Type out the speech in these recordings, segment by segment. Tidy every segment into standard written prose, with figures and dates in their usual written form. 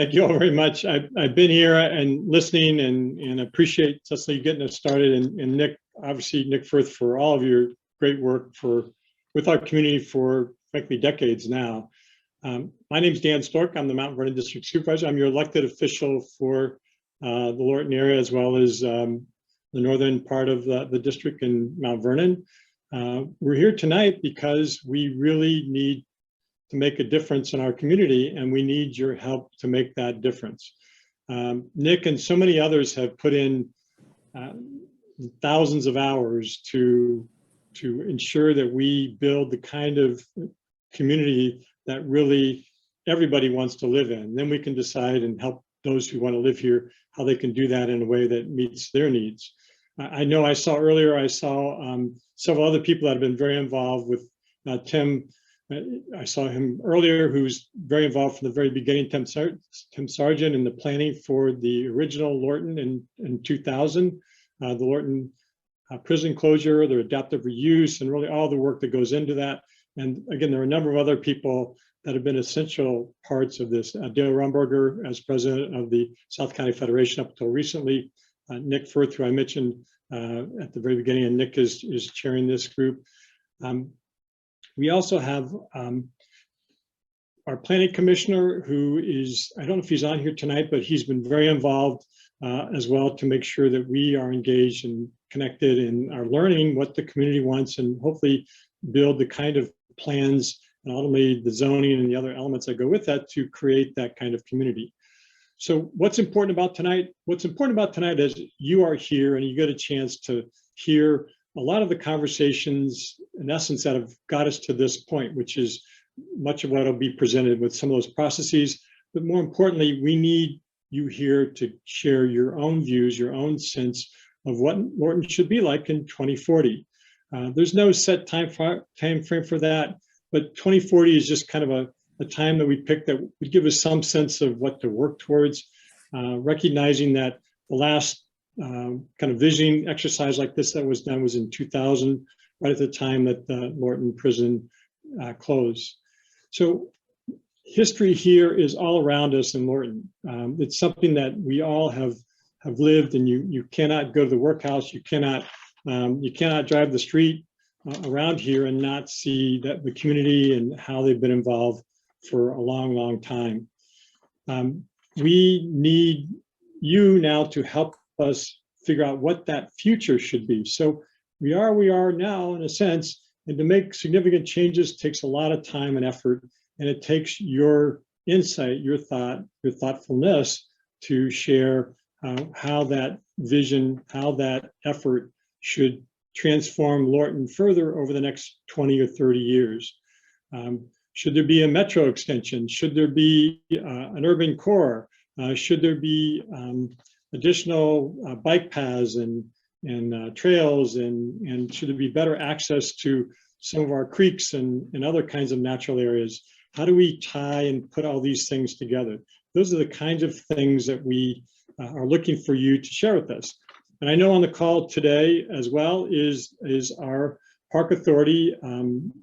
Thank you all very much. I've been here and listening and appreciate Cecily getting us started, and Nick, obviously Nick Firth, for all of your great work with our community for frankly decades now. My name is Dan Stork. I'm the Mount Vernon District Supervisor. I'm your elected official for the Lorton area, as well as the northern part of the district in Mount Vernon. We're here tonight because we really need to make a difference in our community, and we need your help to make that difference. Nick and so many others have put in thousands of hours to ensure that we build the kind of community that really everybody wants to live in. Then we can decide and help those who want to live here how they can do that in a way that meets their needs. I know I saw earlier, several other people that have been very involved with Tim. I saw him earlier, who's very involved from the very beginning, Tim Sargent, in the planning for the original Lorton in 2000, the Lorton prison closure, their adaptive reuse, and really all the work that goes into that. And again, there are a number of other people that have been essential parts of this. Dale Rumberger, as president of the South County Federation up until recently, Nick Firth, who I mentioned at the very beginning, and Nick is chairing this group. We also have our planning commissioner, who is, I don't know if he's on here tonight, but he's been very involved as well to make sure that we are engaged and connected and are learning what the community wants, and hopefully build the kind of plans and ultimately the zoning and the other elements that go with that to create that kind of community. So what's important about tonight? What's important about tonight is you are here and you get a chance to hear a lot of the conversations, in essence, that have got us to this point, which is much of what will be presented with some of those processes. But more importantly, we need you here to share your own views, your own sense of what Lorton should be like in 2040. There's no set time frame for that, but 2040 is just kind of a time that we picked that would give us some sense of what to work towards, recognizing that the last kind of visioning exercise like this that was done was in 2000, right at the time that the Lorton prison closed. So history here is all around us in Lorton. It's something that we all have lived, and you cannot go to the workhouse, you cannot drive the street around here and not see that the community and how they've been involved for a long, long time. We need you now to help us figure out what that future should be. So we are now, in a sense, and to make significant changes takes a lot of time and effort, and it takes your insight, your thoughtfulness to share how that vision, how that effort should transform Lorton further over the next 20 or 30 years. Should there be a metro extension? Should there be an urban core? Should there be additional bike paths and trails, and should there be better access to some of our creeks and other kinds of natural areas? How do we tie and put all these things together? Those are the kinds of things that we are looking for you to share with us. And I know on the call today as well is our Park Authority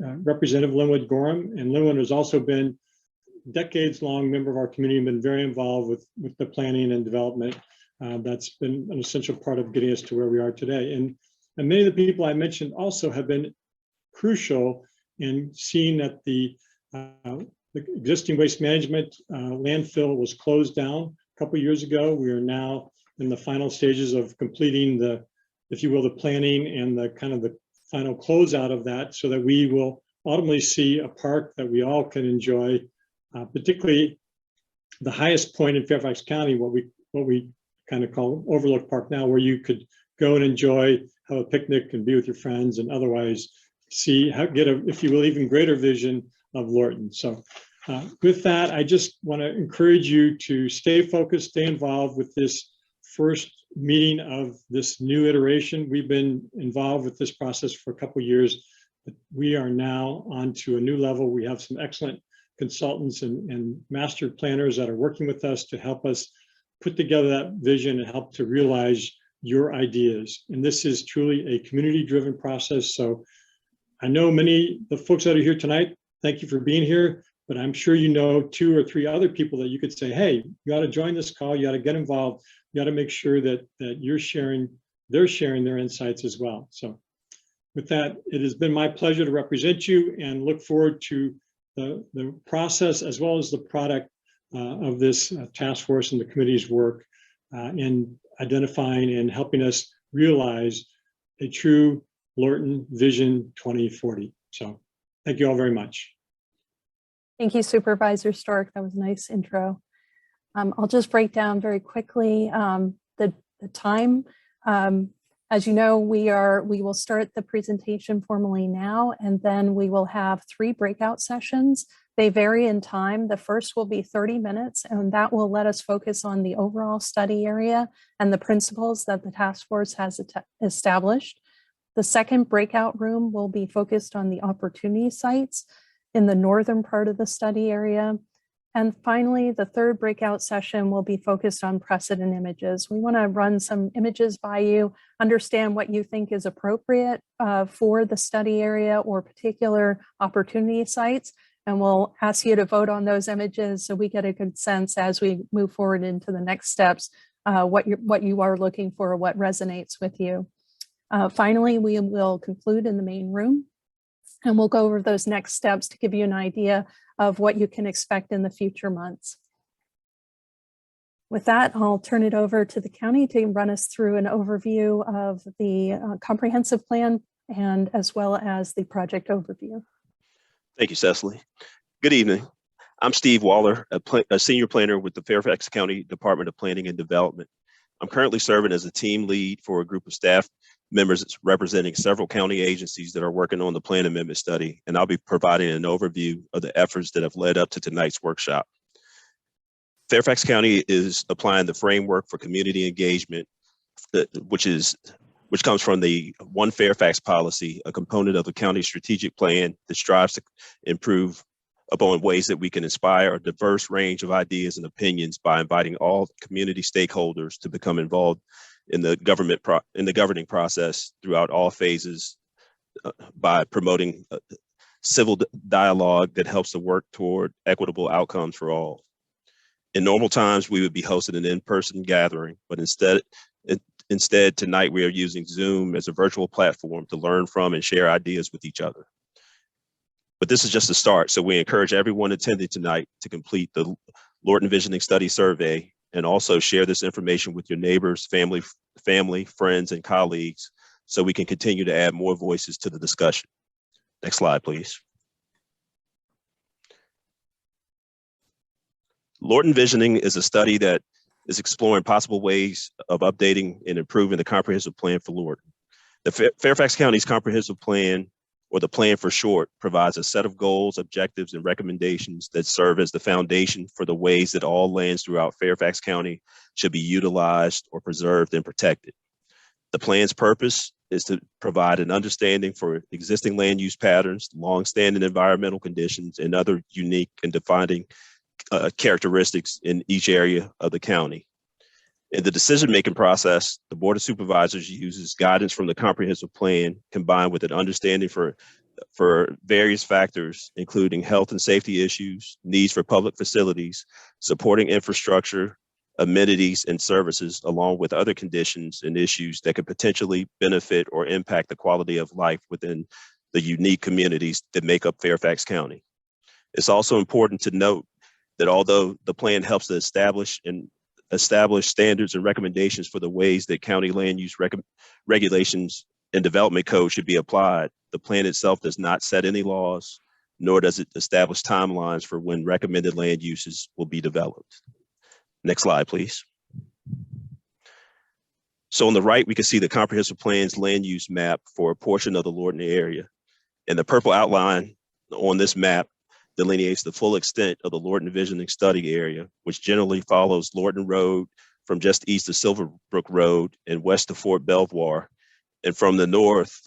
Representative Linwood Gorham, and Linwood has also been decades-long member of our community and been very involved with the planning and development. That's been an essential part of getting us to where we are today. And many of the people I mentioned also have been crucial in seeing that the existing waste management landfill was closed down a couple of years ago. We are now in the final stages of completing the, if you will, the planning and the kind of the final closeout of that, so that we will ultimately see a park that we all can enjoy, particularly the highest point in Fairfax County, what we kind of call Overlook Park now, where you could go and enjoy, have a picnic and be with your friends, and otherwise see, get a, if you will, even greater vision of Lorton. So with that, I just want to encourage you to stay focused, stay involved with this first meeting of this new iteration. We've been involved with this process for a couple of years, but we are now on to a new level. We have some excellent consultants and master planners that are working with us to help us put together that vision and help to realize your ideas. And this is truly a community-driven process. So I know many of the folks that are here tonight, thank you for being here. but I'm sure you know 2 or 3 other people that you could say, hey, you ought to join this call, you ought to get involved, you ought to make sure that they're sharing their insights as well. So with that, it has been my pleasure to represent you and look forward to the process as well as the product of this task force and the committee's work in identifying and helping us realize a true Lorton Vision 2040. So thank you all very much. Thank you, Supervisor Stark. That was a nice intro. I'll just break down very quickly the time. As you know, we will start the presentation formally now, and then we will have 3 breakout sessions. They vary in time. The first will be 30 minutes, and that will let us focus on the overall study area and the principles that the task force has established. The second breakout room will be focused on the opportunity sites in the northern part of the study area. And finally, the third breakout session will be focused on precedent images. We want to run some images by you, understand what you think is appropriate for the study area or particular opportunity sites. And we'll ask you to vote on those images so we get a good sense as we move forward into the next steps, what you are looking for, what resonates with you. Finally, we will conclude in the main room, and we'll go over those next steps to give you an idea of what you can expect in the future months. With that, I'll turn it over to the county to run us through an overview of the comprehensive plan and as well as the project overview. Thank you, Cecily. Good evening. I'm Steve Waller, a senior planner with the Fairfax County Department of Planning and Development. I'm currently serving as a team lead for a group of staff members representing several county agencies that are working on the plan amendment study, and I'll be providing an overview of the efforts that have led up to tonight's workshop. Fairfax County is applying the framework for community engagement, which comes from the One Fairfax policy, a component of the county's strategic plan that strives to improve upon ways that we can inspire a diverse range of ideas and opinions by inviting all community stakeholders to become involved in the governing process throughout all phases by promoting civil dialogue that helps to work toward equitable outcomes for all. In normal times, we would be hosting an in-person gathering, but instead tonight we are using Zoom as a virtual platform to learn from and share ideas with each other. But this is just a start, so we encourage everyone attending tonight to complete the Lorton Visioning Study Survey and also share this information with your neighbors, family, friends, and colleagues so we can continue to add more voices to the discussion. Next slide, please. Lorton Visioning is a study that is exploring possible ways of updating and improving the comprehensive plan for Lorton. The Fairfax County's comprehensive plan, or the plan for short, provides a set of goals, objectives, and recommendations that serve as the foundation for the ways that all lands throughout Fairfax County should be utilized or preserved and protected. The plan's purpose is to provide an understanding for existing land use patterns, longstanding environmental conditions, and other unique and defining characteristics in each area of the county. In the decision-making process, the Board of Supervisors uses guidance from the comprehensive plan combined with an understanding for various factors, including health and safety issues, needs for public facilities, supporting infrastructure, amenities, and services, along with other conditions and issues that could potentially benefit or impact the quality of life within the unique communities that make up Fairfax County. It's also important to note that although the plan helps to establish standards and recommendations for the ways that county land use regulations and development code should be applied, the plan itself does not set any laws, nor does it establish timelines for when recommended land uses will be developed. Next slide, please. So on the right, we can see the comprehensive plan's land use map for a portion of the Lorton area. And the purple outline on this map delineates the full extent of the Lorton Visioning Study area, which generally follows Lorton Road from just east of Silverbrook Road and west of Fort Belvoir, and from the north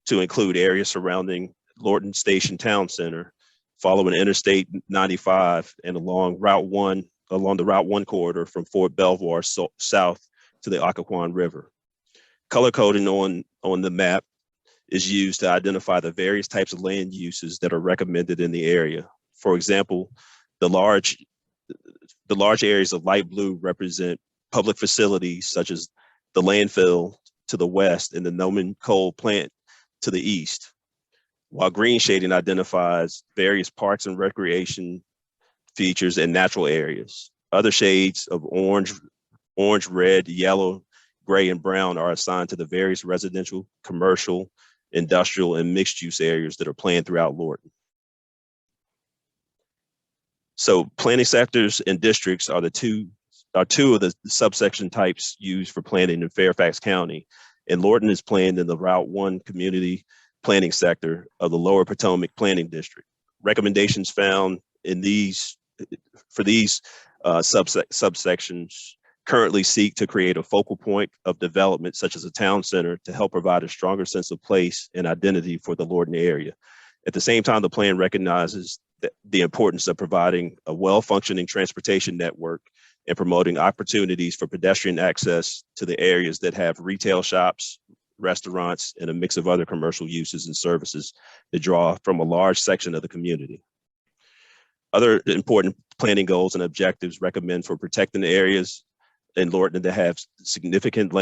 to include areas surrounding Lorton Station Town Center, following Interstate 95 and along the Route 1 corridor from Fort Belvoir south to the Occoquan River. Color coding on the map is used to identify the various types of land uses that are recommended in the area. For example, the large areas of light blue represent public facilities such as the landfill to the west and the Noman coal plant to the east, while green shading identifies various parks and recreation features and natural areas. Other shades of orange, red, yellow, gray, and brown are assigned to the various residential, commercial, industrial, and mixed use areas that are planned throughout Lorton. So planning sectors and districts are two of the subsection types used for planning in Fairfax County. And Lorton is planned in the Route 1 community planning sector of the Lower Potomac Planning District. Recommendations found in these subsections currently seek to create a focal point of development, such as a town center, to help provide a stronger sense of place and identity for the Lorton area. At the same time, the plan recognizes the importance of providing a well-functioning transportation network and promoting opportunities for pedestrian access to the areas that have retail shops, restaurants, and a mix of other commercial uses and services that draw from a large section of the community. Other important planning goals and objectives recommend for protecting the areas in Lorton that have significant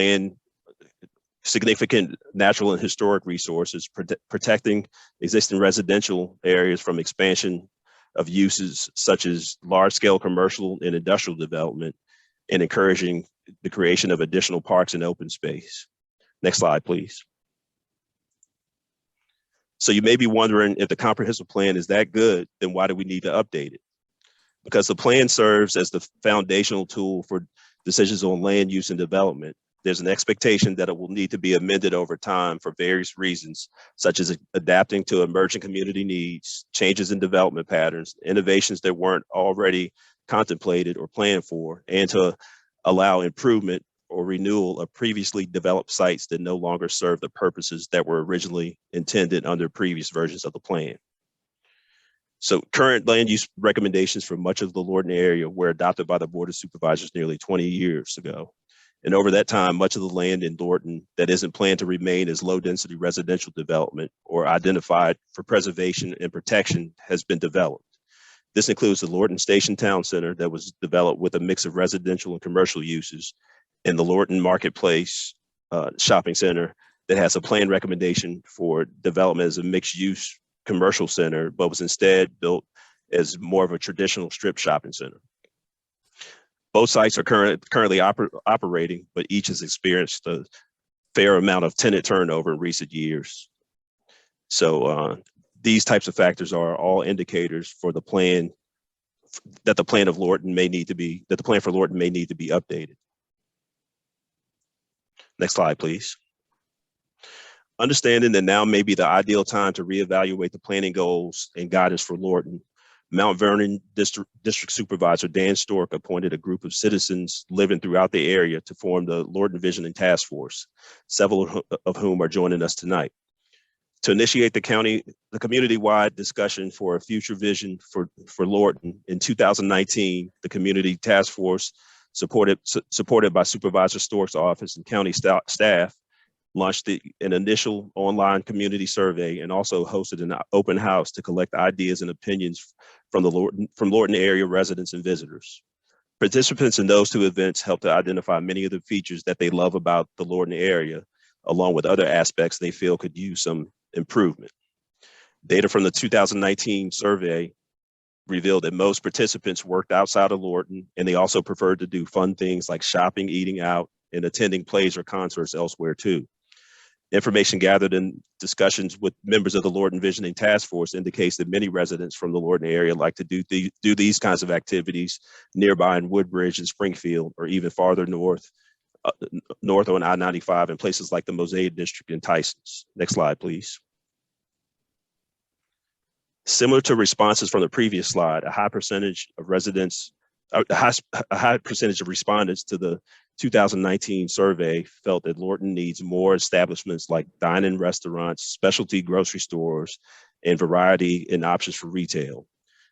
natural and historic resources, protecting existing residential areas from expansion of uses such as large-scale commercial and industrial development, and encouraging the creation of additional parks and open space. Next slide, please. So you may be wondering, if the comprehensive plan is that good, then why do we need to update it? Because the plan serves as the foundational tool for decisions on land use and development. There's an expectation that it will need to be amended over time for various reasons, such as adapting to emerging community needs, changes in development patterns, innovations that weren't already contemplated or planned for, and to allow improvement or renewal of previously developed sites that no longer serve the purposes that were originally intended under previous versions of the plan. So current land use recommendations for much of the Lorton area were adopted by the Board of Supervisors nearly 20 years ago. And over that time, much of the land in Lorton that isn't planned to remain as low-density residential development or identified for preservation and protection has been developed. This includes the Lorton Station Town Center that was developed with a mix of residential and commercial uses, and the Lorton Marketplace Shopping Center that has a planned recommendation for development as a mixed-use commercial center, but was instead built as more of a traditional strip shopping center. Both sites are currently operating, but each has experienced a fair amount of tenant turnover in recent years. So these types of factors are all indicators for the plan that the plan for Lorton may need to be updated. Next slide, please. Understanding that now may be the ideal time to reevaluate the planning goals and guidance for Lorton, Mount Vernon District Supervisor Dan Stork appointed a group of citizens living throughout the area to form the Lorton Visioning Task Force, several of whom are joining us tonight. To initiate the community-wide discussion for a future vision for Lorton, in 2019, the Community Task Force, supported by Supervisor Stork's office and county staff, launched an initial online community survey and also hosted an open house to collect ideas and opinions from Lorton area residents and visitors. Participants in those two events helped to identify many of the features that they love about the Lorton area, along with other aspects they feel could use some improvement. Data from the 2019 survey revealed that most participants worked outside of Lorton, and they also preferred to do fun things like shopping, eating out, and attending plays or concerts elsewhere too. Information gathered in discussions with members of the Lorton Visioning Task Force indicates that many residents from the Lorton area like to do these kinds of activities nearby in Woodbridge and Springfield, or even farther north on I-95 in places like the Mosaic District and Tysons. Next slide, please. Similar to responses from the previous slide, a high percentage of respondents to the 2019 survey felt that Lorton needs more establishments like dine-in restaurants, specialty grocery stores, and variety and options for retail.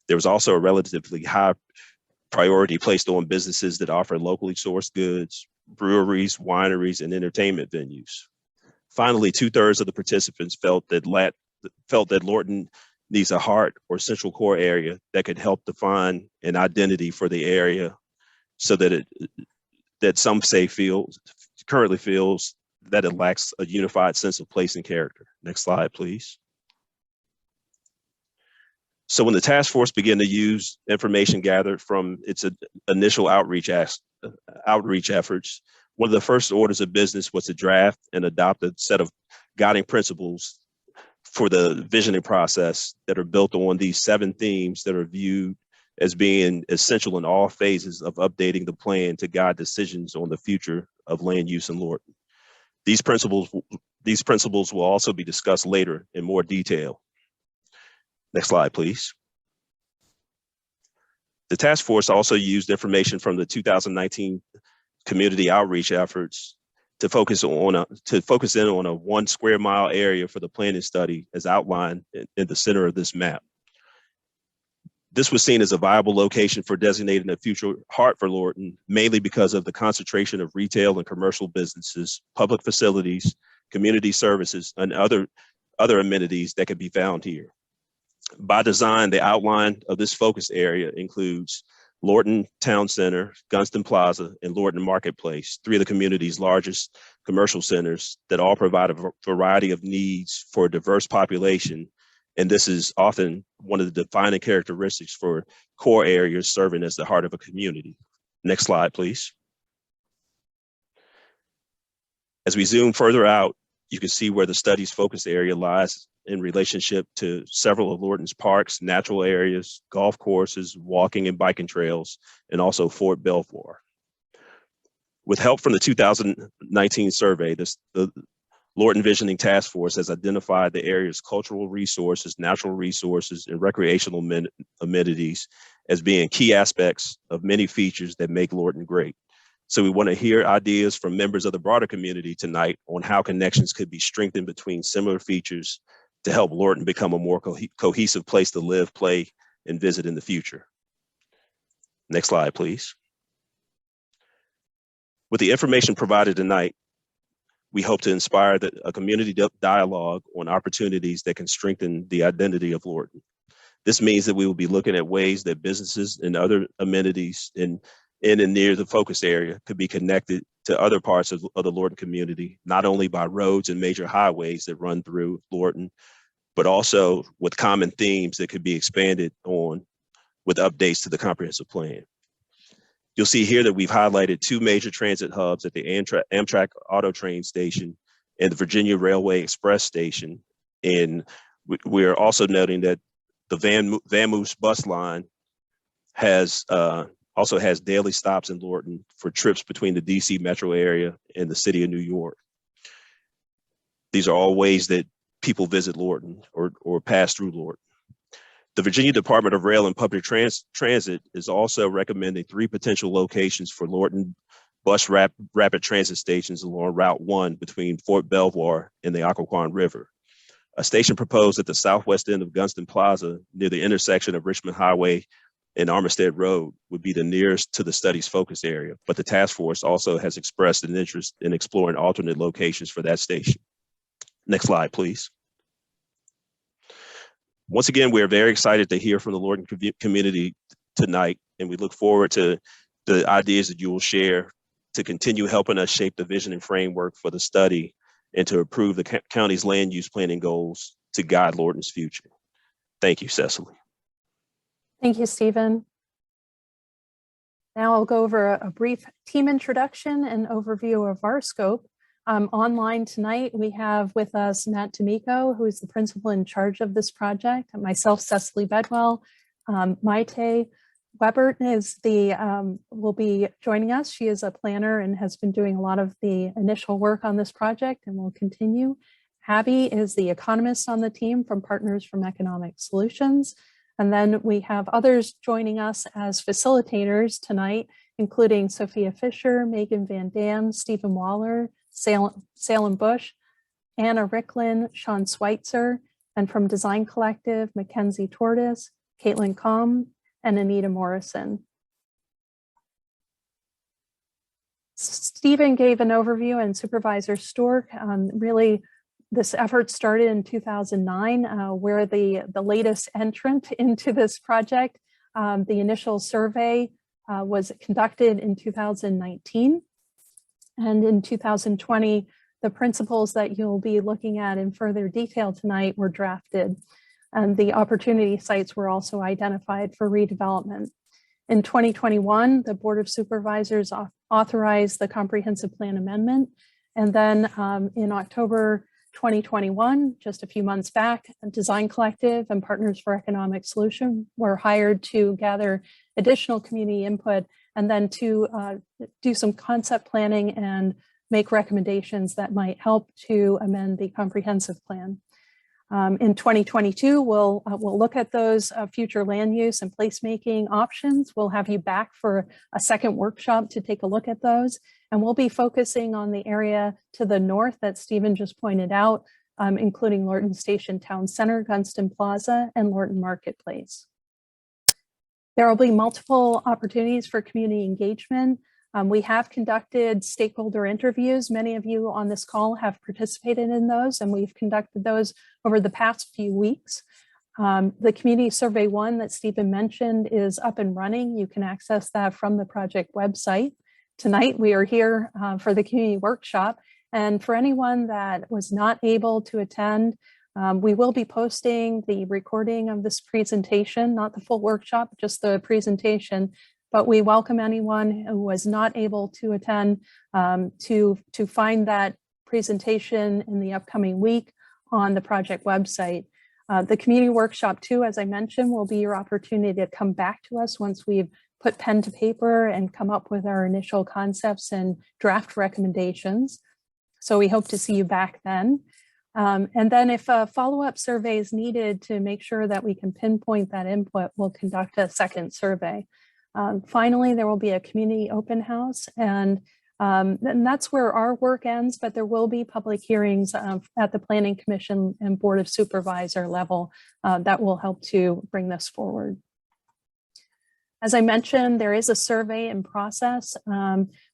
There was also a relatively high priority placed on businesses that offer locally sourced goods, breweries, wineries, and entertainment venues. Finally, 2/3 of the participants felt that Lorton needs a heart or central core area that could help define an identity for the area, so that some say currently feels that it lacks a unified sense of place and character. Next slide, please. So when the task force began to use information gathered from its initial outreach efforts, one of the first orders of business was to draft and adopt a set of guiding principles for the visioning process that are built on these 7 themes that are viewed as being essential in all phases of updating the plan to guide decisions on the future of land use in Lorton. These principles will also be discussed later in more detail. Next slide, please. The task force also used information from the 2019 community outreach efforts to focus in on a 1 square mile area for the planning study as outlined in the center of this map. This was seen as a viable location for designating a future heart for Lorton, mainly because of the concentration of retail and commercial businesses, public facilities, community services, and other amenities that could be found here. By design, the outline of this focus area includes Lorton Town Center, Gunston Plaza, and Lorton Marketplace, 3 of the community's largest commercial centers that all provide a variety of needs for a diverse population. And this is often one of the defining characteristics for core areas serving as the heart of a community. Next slide, please. As we zoom further out, you can see where the study's focus area lies in relationship to several of Lorton's parks, natural areas, golf courses, walking and biking trails, and also Fort Belvoir. With help from the 2019 survey, the Lorton Visioning Task Force has identified the area's cultural resources, natural resources, and recreational amenities as being key aspects of many features that make Lorton great. So we want to hear ideas from members of the broader community tonight on how connections could be strengthened between similar features to help Lorton become a more cohesive place to live, play, and visit in the future. Next slide, please. With the information provided tonight, we hope to inspire a community dialogue on opportunities that can strengthen the identity of Lorton. This means that we will be looking at ways that businesses and other amenities in and near the focus area could be connected to other parts of the Lorton community, not only by roads and major highways that run through Lorton, but also with common themes that could be expanded on with updates to the comprehensive plan. You'll see here that we've highlighted 2 major transit hubs at the Amtrak Auto Train Station and the Virginia Railway Express Station. And we're also noting that the VanMoose bus line also has daily stops in Lorton for trips between the DC metro area and the city of New York. These are all ways that people visit Lorton or pass through Lorton. The Virginia Department of Rail and Public Transit is also recommending 3 potential locations for Lorton bus rapid transit stations along Route 1 between Fort Belvoir and the Occoquan River. A station proposed at the southwest end of Gunston Plaza near the intersection of Richmond Highway and Armistead Road would be the nearest to the study's focus area, but the task force also has expressed an interest in exploring alternate locations for that station. Next slide, please. Once again, we are very excited to hear from the Lorton community tonight, and we look forward to the ideas that you will share to continue helping us shape the vision and framework for the study and to improve the county's land use planning goals to guide Lorton's future. Thank you, Cecily. Thank you, Stephen. Now I'll go over a brief team introduction and overview of our scope. Online tonight, we have with us Matt D'Amico, who is the principal in charge of this project, and myself, Cecily Bedwell. Maite Webert will be joining us. She is a planner and has been doing a lot of the initial work on this project and will continue. Abby is the economist on the team from Partners from Economic Solutions. And then we have others joining us as facilitators tonight, including Sophia Fisher, Megan Van Dam, Stephen Waller, Salem Bush, Anna Ricklin, Sean Schweitzer, and from Design Collective, Mackenzie Tortis, Caitlin Combe, and Anita Morrison. Stephen gave an overview and Supervisor Stork really This effort started in 2009. We're the latest entrant into this project. The initial survey was conducted in 2019. And in 2020, the principles that you'll be looking at in further detail tonight were drafted. And the opportunity sites were also identified for redevelopment. In 2021, the Board of Supervisors authorized the comprehensive plan amendment. And then in October 2021, just a few months back, Design Collective and Partners for Economic Solution were hired to gather additional community input and then to do some concept planning and make recommendations that might help to amend the comprehensive plan. In 2022, we'll look at those future land use and placemaking options. We'll have you back for a second workshop to take a look at those. And we'll be focusing on the area to the north that Stephen just pointed out, including Lorton Station Town Center, Gunston Plaza, and Lorton Marketplace. There will be multiple opportunities for community engagement. We have conducted stakeholder interviews. Many of you on this call have participated in those, and we've conducted those over the past few weeks. The Community Survey 1 that Stephen mentioned is up and running. You can access that from the project website. Tonight, we are here for the community workshop. And for anyone that was not able to attend, we will be posting the recording of this presentation, not the full workshop, just the presentation. But we welcome anyone who was not able to attend to find that presentation in the upcoming week on the project website. The community workshop 2, as I mentioned, will be your opportunity to come back to us once we've put pen to paper and come up with our initial concepts and draft recommendations. So we hope to see you back then. And then if a follow-up survey is needed to make sure that we can pinpoint that input, we'll conduct a second survey. Finally, there will be a community open house, and that's where our work ends, but there will be public hearings at the Planning Commission and Board of Supervisor level that will help to bring this forward. As I mentioned, there is a survey in process.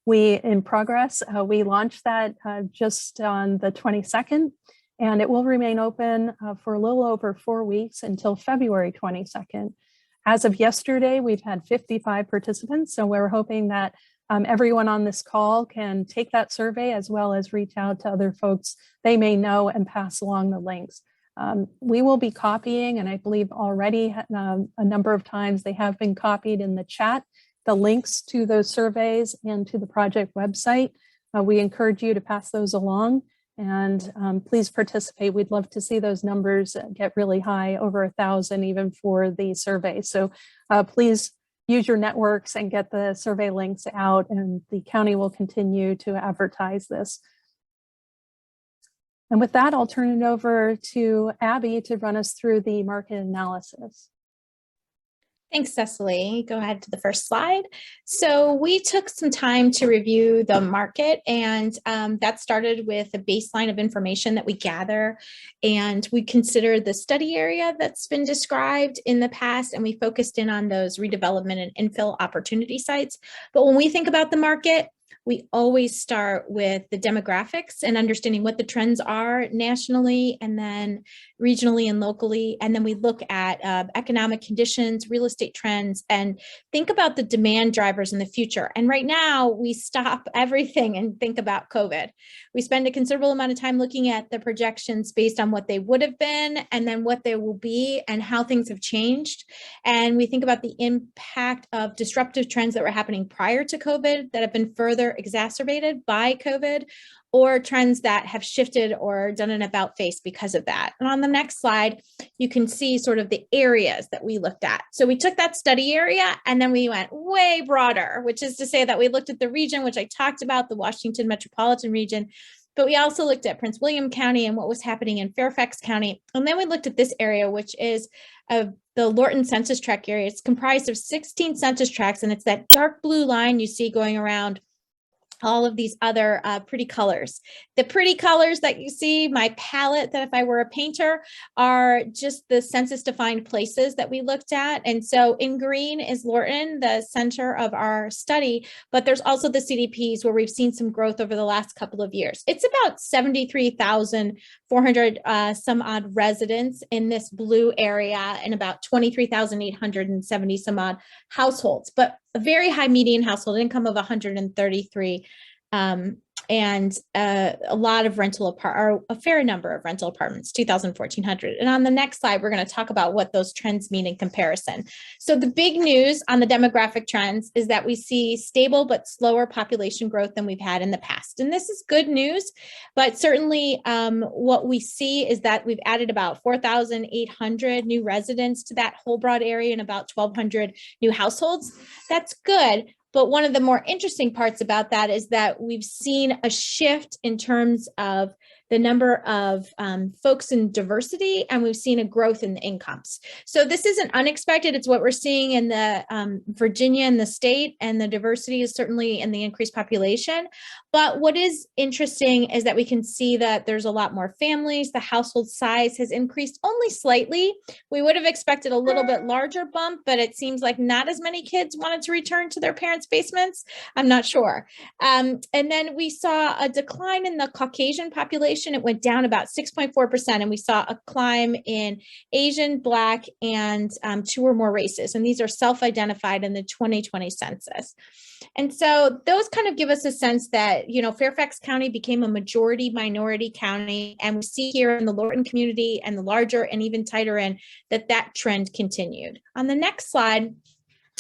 We launched that just on the 22nd, and it will remain open for a little over 4 weeks until February 22nd. As of yesterday, we've had 55 participants, so we're hoping that everyone on this call can take that survey as well as reach out to other folks they may know and pass along the links. We will be copying, and I believe already a number of times they have been copied in the chat, the links to those surveys and to the project website. We encourage you to pass those along. And please participate. We'd love to see those numbers get really high, over 1,000 even for the survey. So please use your networks and get the survey links out, and the county will continue to advertise this. And with that, I'll turn it over to Abby to run us through the market analysis. Thanks, Cecily. Go ahead to the first slide. So we took some time to review the market, and that started with a baseline of information that we gather. And we considered the study area that's been described in the past, and we focused in on those redevelopment and infill opportunity sites. But when we think about the market, we always start with the demographics and understanding what the trends are nationally and then regionally and locally. And then we look at economic conditions, real estate trends, and think about the demand drivers in the future. And right now we stop everything and think about COVID. We spend a considerable amount of time looking at the projections based on what they would have been and then what they will be and how things have changed. And we think about the impact of disruptive trends that were happening prior to COVID that have been further exacerbated by COVID, or trends that have shifted or done an about face because of that. And on the next slide, you can see sort of the areas that we looked at. So we took that study area and then we went way broader, which is to say that we looked at the region, which I talked about, the Washington metropolitan region, but we also looked at Prince William County and what was happening in Fairfax County. And then we looked at this area, which is the Lorton census tract area. It's comprised of 16 census tracts, and it's that dark blue line you see going around all of these other pretty colors. The pretty colors that you see, my palette, that if I were a painter, are just the census defined places that we looked at. And so in green is Lorton, the center of our study, but there's also the CDPs where we've seen some growth over the last couple of years. It's about 73,400 some odd residents in this blue area and about 23,870 some odd households, but a very high median household income of 133, and a lot of or a fair number of rental apartments, 2,400. And on the next slide, we're going to talk about what those trends mean in comparison. So the big news on the demographic trends is that we see stable but slower population growth than we've had in the past. And this is good news, but certainly what we see is that we've added about 4,800 new residents to that whole broad area and about 1,200 new households. That's good. But one of the more interesting parts about that is that we've seen a shift in terms of the number of folks in diversity, and we've seen a growth in the incomes. So this isn't unexpected. It's what we're seeing in the Virginia and the state, and the diversity is certainly in the increased population. But what is interesting is that we can see that there's a lot more families. The household size has increased only slightly. We would have expected a little bit larger bump, but it seems like not as many kids wanted to return to their parents' basements. I'm not sure. And then we saw a decline in the Caucasian population. It went down about 6.4%, and we saw a climb in Asian, Black, and 2 or more races. And these are self-identified in the 2020 census. And so those kind of give us a sense that, you know, Fairfax County became a majority minority county. And we see here in the Lorton community and the larger and even tighter end that trend continued. On the next slide,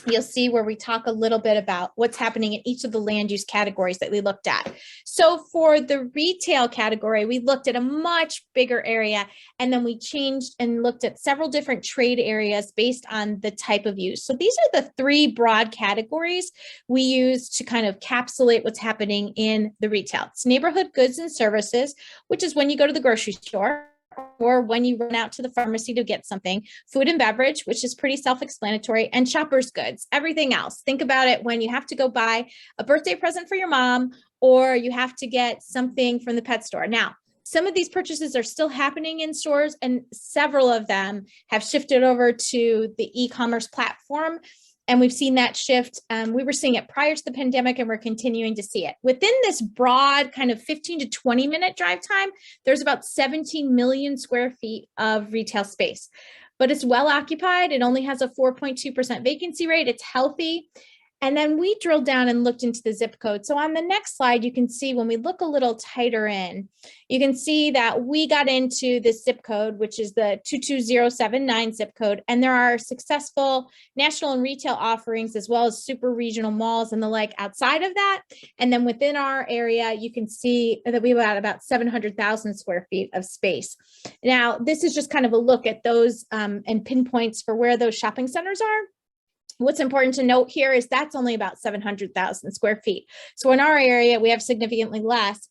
you'll see where we talk a little bit about what's happening in each of the land use categories that we looked at. So for the retail category, we looked at a much bigger area, and then we changed and looked at several different trade areas based on the type of use. So these are the 3 broad categories we use to kind of encapsulate what's happening in the retail. It's neighborhood goods and services, which is when you go to the grocery store, or when you run out to the pharmacy to get something, food and beverage, which is pretty self-explanatory, and shopper's goods, everything else. Think about it when you have to go buy a birthday present for your mom, or you have to get something from the pet store. Now, some of these purchases are still happening in stores, and several of them have shifted over to the e-commerce platform. And we've seen that shift. We were seeing it prior to the pandemic, and we're continuing to see it. Within this broad kind of 15 to 20 minute drive time, there's about 17 million square feet of retail space, but it's well occupied. It only has a 4.2% vacancy rate. It's healthy. And then we drilled down and looked into the zip code. So on the next slide, you can see when we look a little tighter in, you can see that we got into this zip code, which is the 22079 zip code. And there are successful national and retail offerings, as well as super regional malls and the like outside of that. And then within our area, you can see that we have about 700,000 square feet of space. Now, this is just kind of a look at those and pinpoints for where those shopping centers are. What's important to note here is that's only about 700,000 square feet. So in our area, we have significantly less.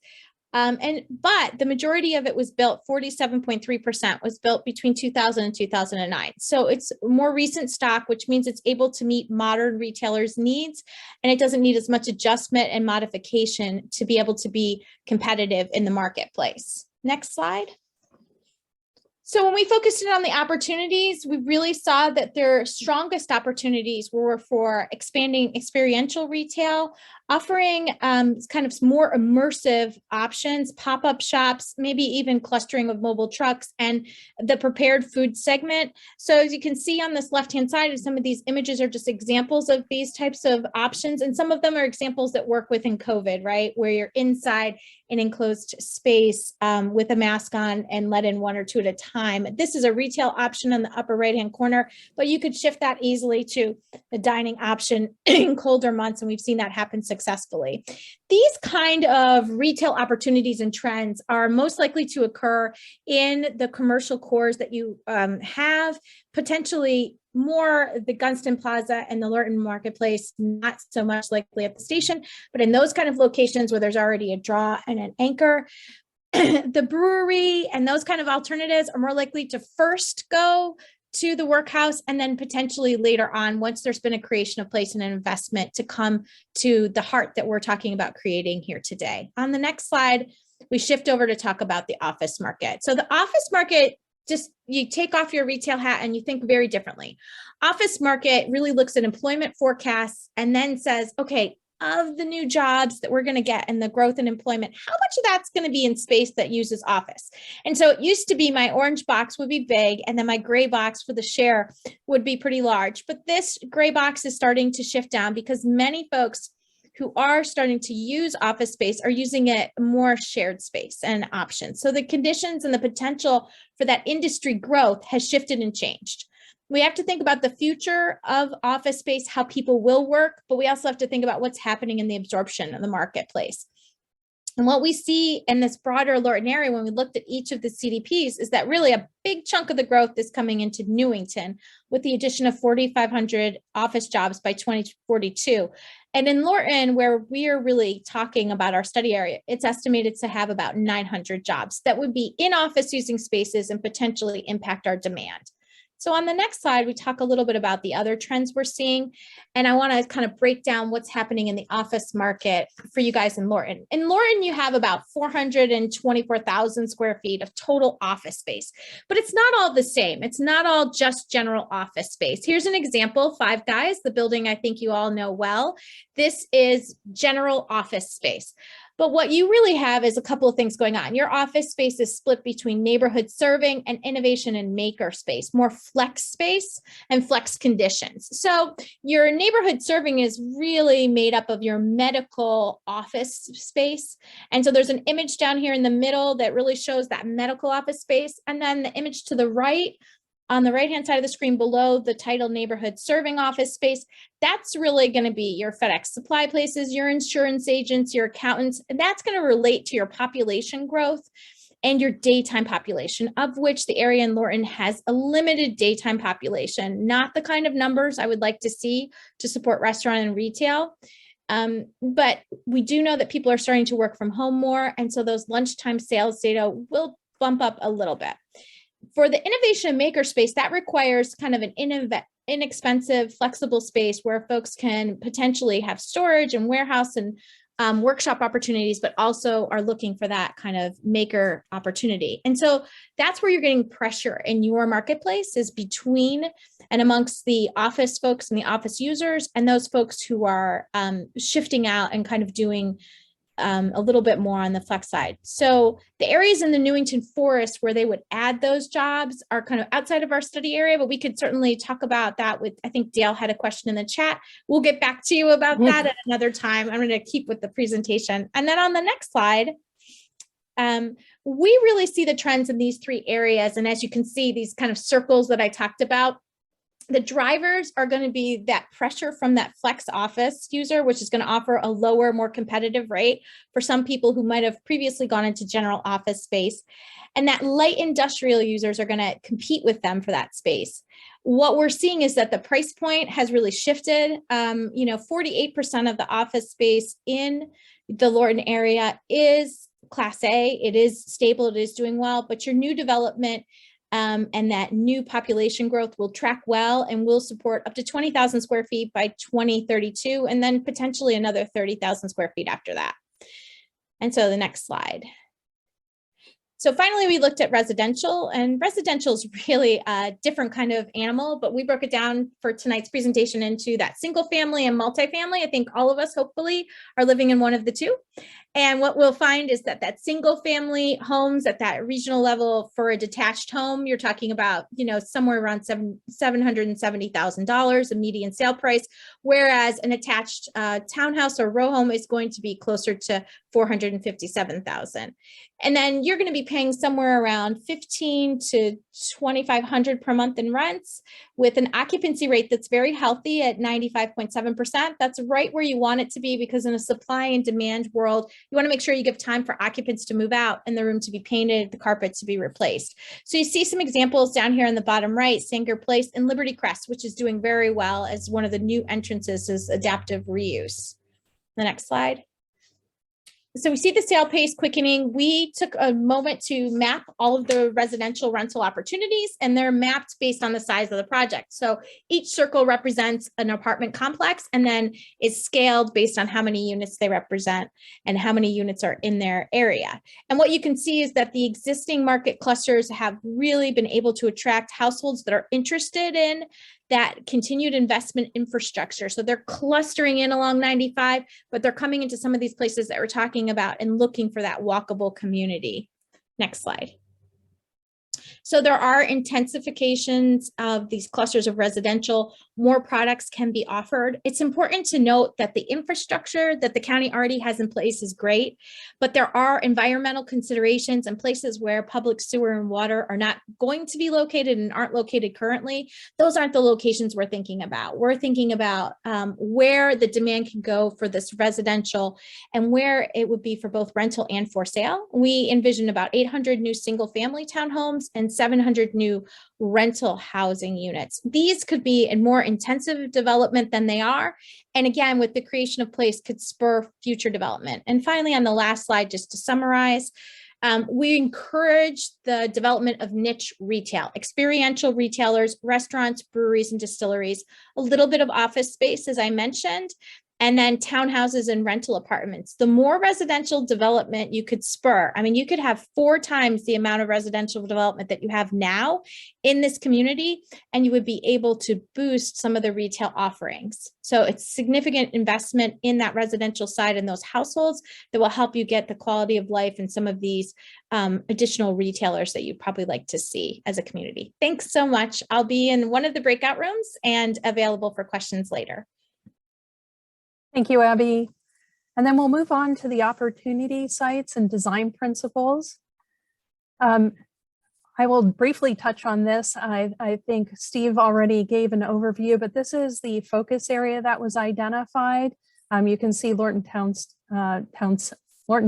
But the majority of it was built, 47.3% was built between 2000 and 2009. So it's more recent stock, which means it's able to meet modern retailers' needs, and it doesn't need as much adjustment and modification to be able to be competitive in the marketplace. Next slide. So when we focused in on the opportunities, we really saw that their strongest opportunities were for expanding experiential retail, offering kind of more immersive options, pop-up shops, maybe even clustering of mobile trucks, and the prepared food segment. So as you can see on this left-hand side, some of these images are just examples of these types of options. And some of them are examples that work within COVID, right? Where you're inside an enclosed space with a mask on and let in 1 or 2 at a time. This is a retail option in the upper right-hand corner, but you could shift that easily to the dining option in colder months, and we've seen that happen successfully. These kind of retail opportunities and trends are most likely to occur in the commercial cores that you have, potentially more the Gunston Plaza and the Lorton Marketplace, not so much likely at the station, but in those kind of locations where there's already a draw and an anchor. The brewery and those kind of alternatives are more likely to first go to the workhouse, and then potentially later on, once there's been a creation of place and an investment, to come to the heart that we're talking about creating here today. On the next slide, we shift over to talk about the office market. So the office market, just you take off your retail hat and you think very differently. Office market really looks at employment forecasts and then says, okay, of the new jobs that we're going to get and the growth in employment, how much of that's going to be in space that uses office? And so it used to be my orange box would be big, and then my gray box for the share would be pretty large. But this gray box is starting to shift down because many folks who are starting to use office space are using it more shared space and options. So the conditions and the potential for that industry growth has shifted and changed. We have to think about the future of office space, how people will work, but we also have to think about what's happening in the absorption of the marketplace. And what we see in this broader Lorton area when we looked at each of the CDPs is that really a big chunk of the growth is coming into Newington with the addition of 4,500 office jobs by 2042. And in Lorton, where we are really talking about our study area, it's estimated to have about 900 jobs that would be in office using spaces and potentially impact our demand. So on the next slide, we talk a little bit about the other trends we're seeing. And I want to kind of break down what's happening in the office market for you guys in Lorton. In Lorton, you have about 424,000 square feet of total office space, but it's not all the same. It's not all just general office space. Here's an example, Five Guys, the building I think you all know well. This is general office space. But what you really have is a couple of things going on. Your office space is split between neighborhood serving and innovation and maker space, more flex space and flex conditions. So your neighborhood serving is really made up of your medical office space. And so there's an image down here in the middle that really shows that medical office space. And then the image to the right, on the right-hand side of the screen below the title neighborhood serving office space, that's really going to be your FedEx supply places, your insurance agents, your accountants, and that's going to relate to your population growth and your daytime population, of which the area in Lorton has a limited daytime population, not the kind of numbers I would like to see to support restaurant and retail. But we do know that people are starting to work from home more, and so those lunchtime sales data will bump up a little bit. For the innovation and maker space, that requires kind of an inexpensive, flexible space where folks can potentially have storage and warehouse and workshop opportunities, but also are looking for that kind of maker opportunity. And so that's where you're getting pressure in your marketplace, is between and amongst the office folks and the office users and those folks who are shifting out and kind of doing a little bit more on the flex side. So the areas in the Newington Forest where they would add those jobs are kind of outside of our study area, but we could certainly talk about that with, I think Dale had a question in the chat. We'll get back to you about that at another time. I'm going to keep with the presentation. And then on the next slide, we really see the trends in these three areas. And as you can see, these kind of circles that I talked about, the drivers are going to be that pressure from that flex office user, which is going to offer a lower, more competitive rate for some people who might have previously gone into general office space. And that light industrial users are going to compete with them for that space. What we're seeing is that the price point has really shifted. 48% of the office space in the Lorton area is Class A. It is stable. It is doing well, but your new development and that new population growth will track well and will support up to 20,000 square feet by 2032, and then potentially another 30,000 square feet after that. And so the next slide. So finally, we looked at residential, and residential is really a different kind of animal, but we broke it down for tonight's presentation into that single family and multifamily. I think all of us hopefully are living in one of the two. And what we'll find is that that single family homes at that regional level for a detached home, you're talking about, somewhere around $770,000 a median sale price, whereas an attached townhouse or row home is going to be closer to $457,000. And then you're going to be paying somewhere around $1,500 to $2,500 per month in rents, with an occupancy rate that's very healthy at 95.7%. That's right where you want it to be, because in a supply and demand world, you want to make sure you give time for occupants to move out and the room to be painted, the carpet to be replaced. So you see some examples down here in the bottom right, Sanger Place and Liberty Crest, which is doing very well as one of the new entrances is adaptive reuse. The next slide. So we see the sale pace quickening. We took a moment to map all of the residential rental opportunities, and they're mapped based on the size of the project. So each circle represents an apartment complex and then is scaled based on how many units they represent and how many units are in their area. And what you can see is that the existing market clusters have really been able to attract households that are interested in that continued investment infrastructure. So they're clustering in along 95, but they're coming into some of these places that we're talking about and looking for that walkable community. Next slide. So there are intensifications of these clusters of residential. More products can be offered. It's important to note that the infrastructure that the county already has in place is great, but there are environmental considerations and places where public sewer and water are not going to be located and aren't located currently. Those aren't the locations we're thinking about. We're thinking about where the demand can go for this residential and where it would be for both rental and for sale. We envision about 800 new single family townhomes and 700 new rental housing units. These could be in more intensive development than they are. And again, with the creation of place could spur future development. And finally, on the last slide, just to summarize, we encourage the development of niche retail, experiential retailers, restaurants, breweries, and distilleries, a little bit of office space, as I mentioned, and then townhouses and rental apartments. The more residential development you could spur, I mean, you could have 4 times the amount of residential development that you have now in this community, and you would be able to boost some of the retail offerings. So it's significant investment in that residential side and those households that will help you get the quality of life and some of these additional retailers that you'd probably like to see as a community. Thanks so much. I'll be in one of the breakout rooms and available for questions later. Thank you, Abby. And then we'll move on to the opportunity sites and design principles. I will briefly touch on this. I think Steve already gave an overview, but this is the focus area that was identified. You can see Lorton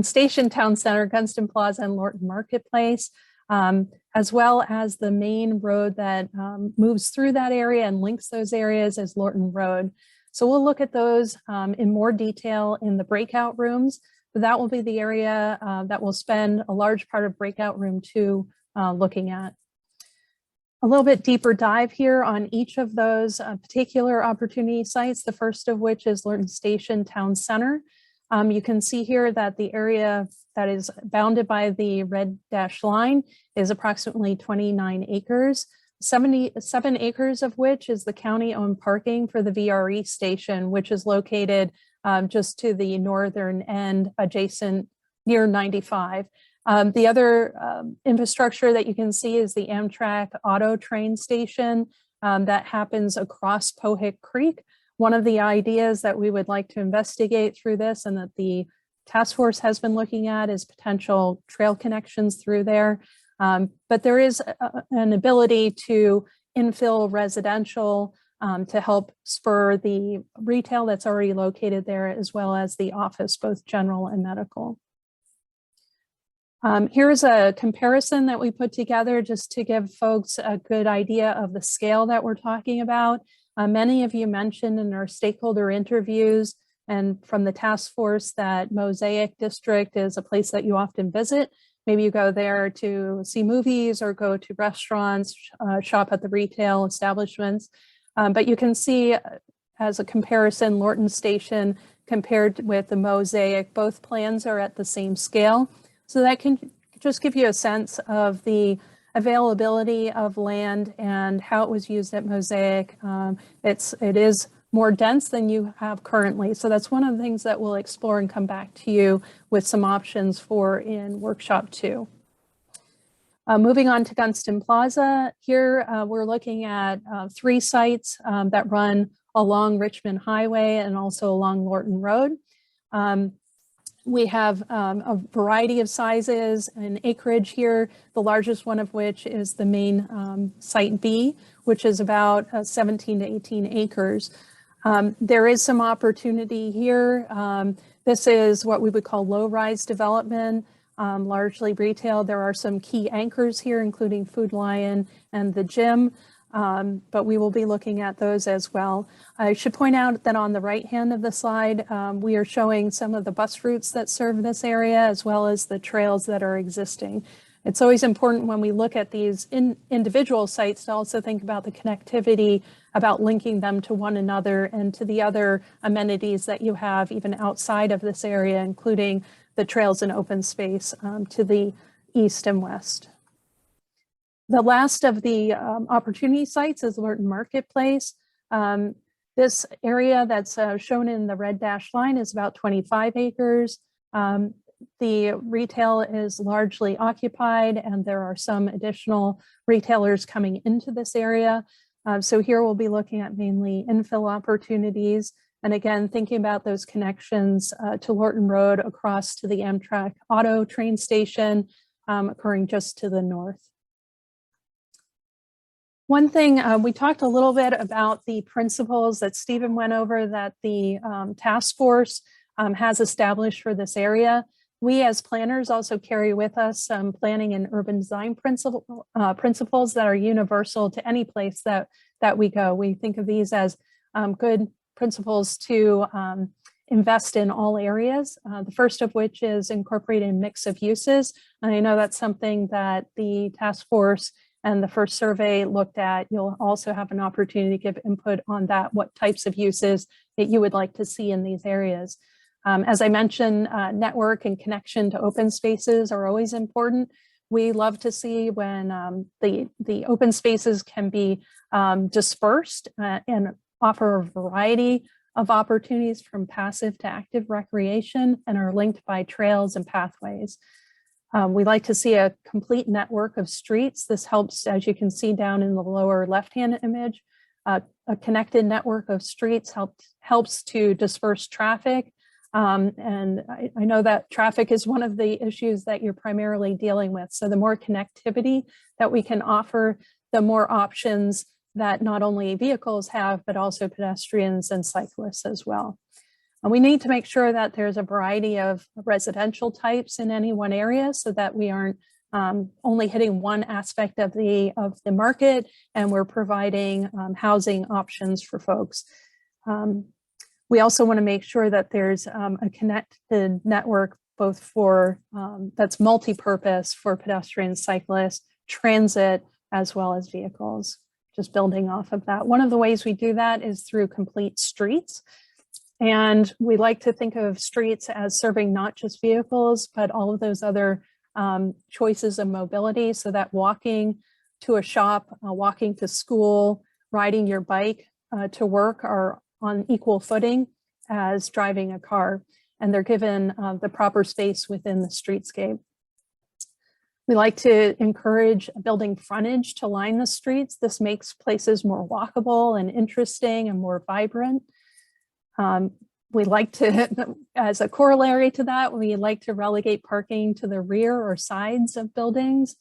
Station Town Center, Gunston Plaza, and Lorton Marketplace, as well as the main road that moves through that area and links those areas as Lorton Road. So we'll look at those in more detail in the breakout rooms, but that will be the area that we'll spend a large part of breakout room 2 looking at. A little bit deeper dive here on each of those particular opportunity sites, the first of which is Lorton Station Town Center. You can see here that the area that is bounded by the red dashed line is approximately 29 acres. 77 acres of which is the county-owned parking for the VRE station, which is located just to the northern end adjacent near 95. The other infrastructure that you can see is the Amtrak auto train station that happens across Pohick Creek. One of the ideas that we would like to investigate through this and that the task force has been looking at is potential trail connections through there. But there is an ability to infill residential to help spur the retail that's already located there, as well as the office, both general and medical. Here's a comparison that we put together just to give folks a good idea of the scale that we're talking about. Many of you mentioned in our stakeholder interviews and from the task force that Mosaic District is a place that you often visit. Maybe you go there to see movies or go to restaurants, shop at the retail establishments. But you can see as a comparison, Lorton Station compared with the Mosaic, both plans are at the same scale. So that can just give you a sense of the availability of land and how it was used at Mosaic. It is more dense than you have currently. So that's one of the things that we'll explore and come back to you with some options for in workshop 2. Moving on to Gunston Plaza, here we're looking at 3 sites that run along Richmond Highway and also along Lorton Road. We have a variety of sizes and acreage here, the largest one of which is the main site B, which is about 17 to 18 acres. There is some opportunity here. This is what we would call low-rise development, largely retail. There are some key anchors here, including Food Lion and the gym. but we will be looking at those as well. I should point out that on the right hand of the slide, we are showing some of the bus routes that serve this area, as well as the trails that are existing. It's always important when we look at these individual sites to also think about the connectivity, about linking them to one another and to the other amenities that you have even outside of this area, including the trails and open space to the east and west. The last of the opportunity sites is Lorton Marketplace. This area that's shown in the red dashed line is about 25 acres. The retail is largely occupied, and there are some additional retailers coming into this area. So here we'll be looking at mainly infill opportunities. And again, thinking about those connections to Lorton Road across to the Amtrak Auto train station occurring just to the north. One thing, we talked a little bit about the principles that Stephen went over that the task force has established for this area. We as planners also carry with us some planning and urban design principles that are universal to any place that we go. We think of these as good principles to invest in all areas. The first of which is incorporating a mix of uses. And I know that's something that the task force and the first survey looked at. You'll also have an opportunity to give input on that, what types of uses that you would like to see in these areas. As I mentioned, network and connection to open spaces are always important. We love to see when the open spaces can be dispersed and offer a variety of opportunities from passive to active recreation and are linked by trails and pathways. We like to see a complete network of streets. This helps, as you can see down in the lower left-hand image, a connected network of streets helps to disperse traffic. And I know that traffic is one of the issues that you're primarily dealing with. So the more connectivity that we can offer, the more options that not only vehicles have, but also pedestrians and cyclists as well. And we need to make sure that there's a variety of residential types in any one area so that we aren't only hitting one aspect of the market, and we're providing housing options for folks. We also want to make sure that there's a connected network both for that's multi-purpose for pedestrians, cyclists, transit, as well as vehicles. Just building off of that. One of the ways we do that is through complete streets. And we like to think of streets as serving not just vehicles, but all of those other choices of mobility, so that walking to a shop, walking to school, riding your bike to work are on equal footing as driving a car, and they're given the proper space within the streetscape. We like to encourage building frontage to line the streets. This makes places more walkable and interesting and more vibrant. We like to, as a corollary to that, we like to relegate parking to the rear or sides of buildings.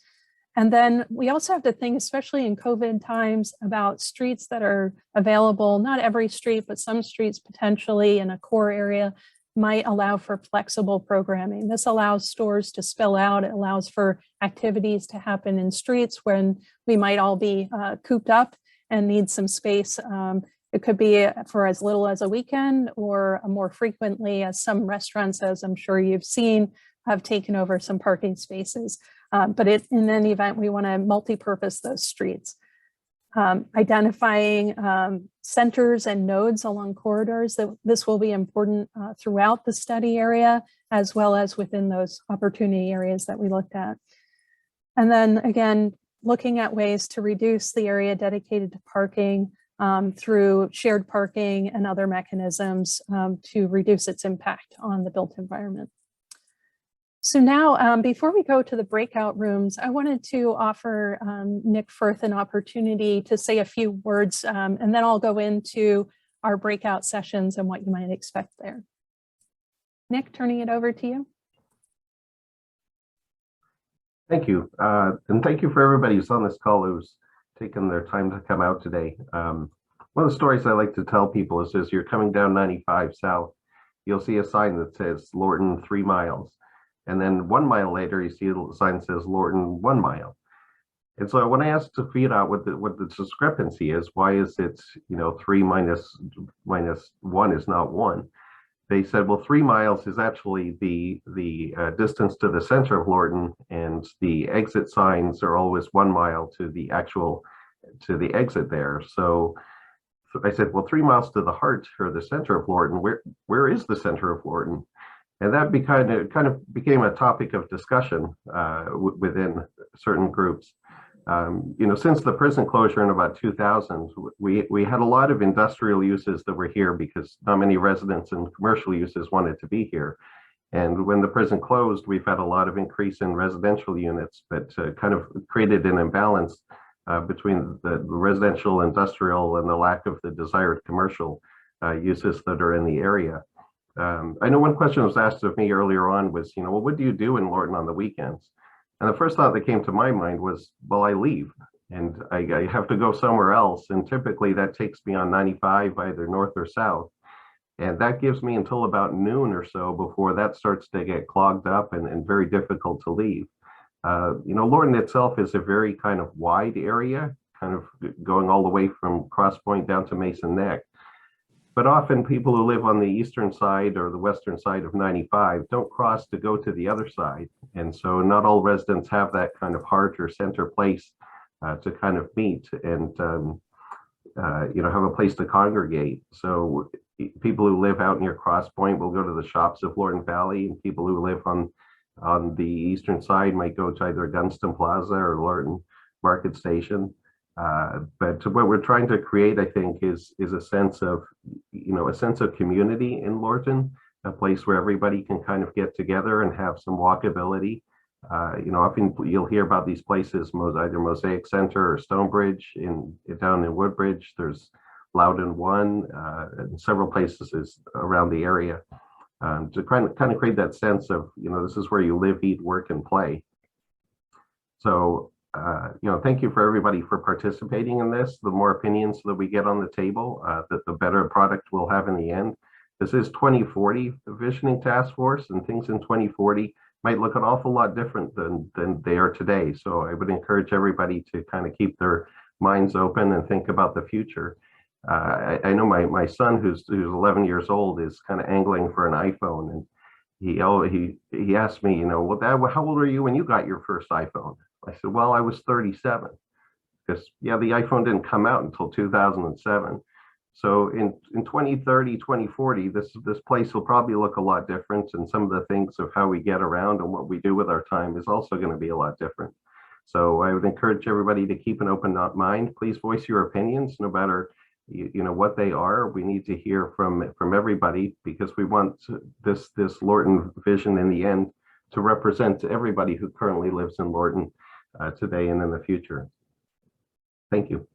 And then we also have to think, especially in COVID times, about streets that are available, not every street, but some streets potentially in a core area might allow for flexible programming. This allows stores to spill out. It allows for activities to happen in streets when we might all be cooped up and need some space. It could be for as little as a weekend or more frequently, as some restaurants, as I'm sure you've seen, have taken over some parking spaces. But in any event, we want to multi-purpose those streets. Identifying centers and nodes along corridors, this will be important throughout the study area, as well as within those opportunity areas that we looked at. And then again, looking at ways to reduce the area dedicated to parking through shared parking and other mechanisms to reduce its impact on the built environment. So now, before we go to the breakout rooms, I wanted to offer Nick Firth an opportunity to say a few words, and then I'll go into our breakout sessions and what you might expect there. Nick, turning it over to you. Thank you. And thank you for everybody who's on this call who's taken their time to come out today. One of the stories I like to tell people is as you're coming down 95 South, you'll see a sign that says Lorton 3 miles. And then 1 mile later, you see a sign that says Lorton 1 mile. And so when I asked to feed out what the discrepancy is, why is it, 3 minus 1 is not 1? They said, well, 3 miles is actually the distance to the center of Lorton, and the exit signs are always 1 mile to the exit there. So I said, well, 3 miles to the heart or the center of Lorton, where is the center of Lorton? And that kind of became a topic of discussion within certain groups. Since the prison closure in about 2000, we had a lot of industrial uses that were here because not many residents and commercial uses wanted to be here. And when the prison closed, we've had a lot of increase in residential units, but kind of created an imbalance between the residential, industrial, and the lack of the desired commercial uses that are in the area. I know one question was asked of me earlier on was, well, what do you do in Lorton on the weekends? And the first thought that came to my mind was, well, I leave and I have to go somewhere else. And typically that takes me on 95, either north or south. And that gives me until about noon or so before that starts to get clogged up and very difficult to leave. Lorton itself is a very kind of wide area, kind of going all the way from Cross Point down to Mason Neck. But often people who live on the eastern side or the western side of 95 don't cross to go to the other side. And so not all residents have that kind of heart or center place to kind of meet and, have a place to congregate. So people who live out near Cross Point will go to the shops of Lorton Valley, and people who live on the eastern side might go to either Gunston Plaza or Lorton Market Station. But what we're trying to create, I think, is a sense of, a sense of community in Lorton, a place where everybody can kind of get together and have some walkability. Often you'll hear about these places, either Mosaic Center or Stonebridge down in Woodbridge. There's Loudon 1 and several places around the area to kind of create that sense of, this is where you live, eat, work, and play. So, thank you for everybody for participating in this. The more opinions that we get on the table, the better product we'll have in the end. This is 2040 Visioning Task Force, and things in 2040 might look an awful lot different than they are today. So I would encourage everybody to kind of keep their minds open and think about the future. I know my son, who's 11 years old, is kind of angling for an iPhone, and he asked me, well, Dad, how old were you when you got your first iPhone? I said, well, I was 37, because the iPhone didn't come out until 2007. So in 2030, 2040, this place will probably look a lot different, and some of the things of how we get around and what we do with our time is also going to be a lot different. So I would encourage everybody to keep an open mind. Please voice your opinions, no matter what they are. We need to hear from everybody, because we want this Lorton vision in the end to represent everybody who currently lives in Lorton today and in the future. Thank you.